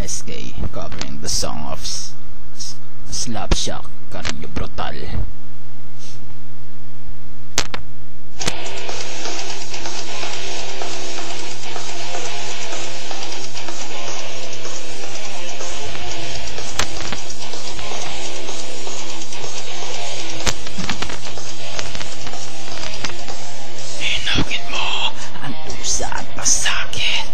SK covering the song of Slapshot, Cariño Brutal. Hinugin mo ang tusa at pasakit.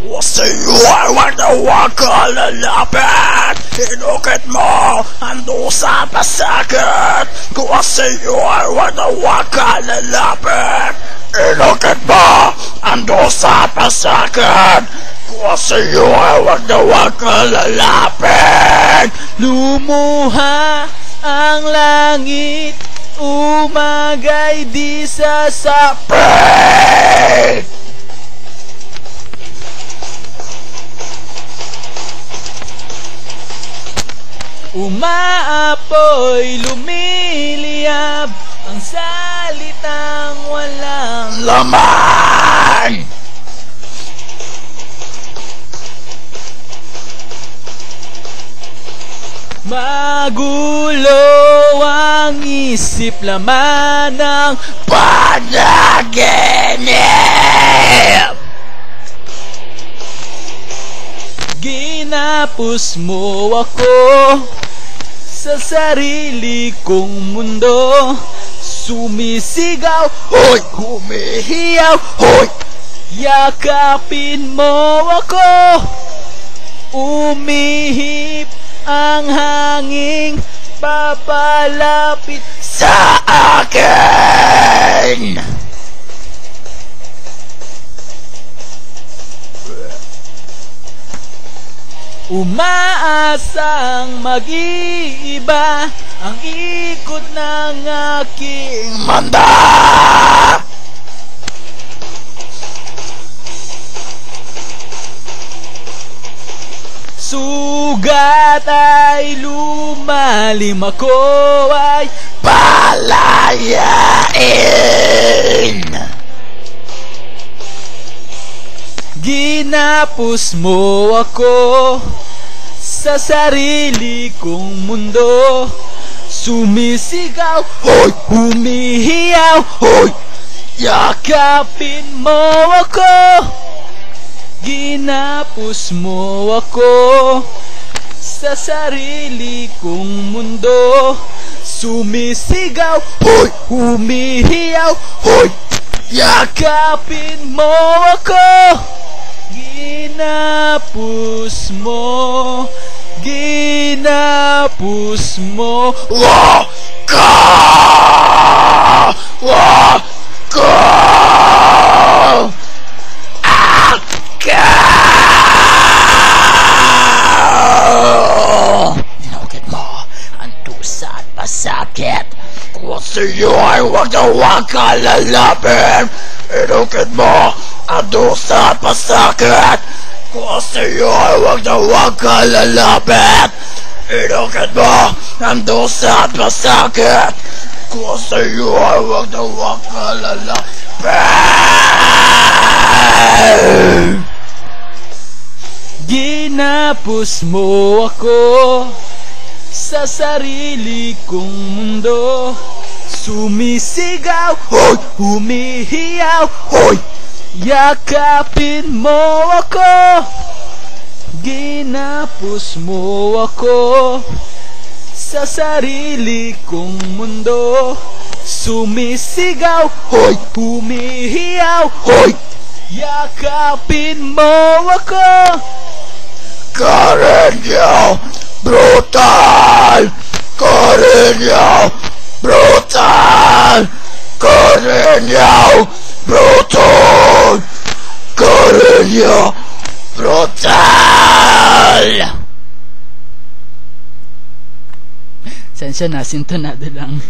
Kasi ay wag na wag ka lalapit. Hinugin mo ang tusa at pasakit. Kasi ay wag na wag ka lalapit. Hinugin mo ang tusa at pasakit. Kasi ay wag na wag ka lalapit. Lumuha ang langit, umagay di sasapit. Umaapoy, lumiliyab ang salitang walang laman. Magulo ang isip, laman ng panaginip. Ginapos mo ako sa sarili kong mundo. Sumisigaw, hoy! Humihiyaw, hoy! Yakapin mo ako. Umihip ang hanging papalapit sa akin. Umaasang mag-iiba ang ikot ng aking manda. Sugat ay lumalim, ako ay palayain. Ginapos mo ako sa sarili kong mundo. Sumisigaw, hoy! Humihiyaw, hoy! Yakapin mo ako. Ginapos mo ako sa sarili kong mundo. Sumisigaw, hoy! Humihiyaw, hoy! Yakapin mo ako. Ginapos mo, ginapos mo. Waka! Waka! Aka! Hinugin mo ang tusa at pasakit. Kasi ay wag na wag ka lalapit. Hinugin mo ang tusa at pasakit. Kasi ay wag na wag ka lalapit. Hinugin mo ang tusa at pasakit. Kasi ay wag na wag ka lalapit. Ginapos mo ako sa sarili kong mundo. Sumisigaw, hoy! Humihiyaw, hoy! Yakapin mo ako. Ginapos mo ako sa sarili kong mundo. Sumisigaw, hoy! Humihiyaw, hoy! Yakapin mo ako. Cariño Brutal! Cariño Brutal! Cariño Brutal! Cariño Brutal! Sensya na, sintonado lang.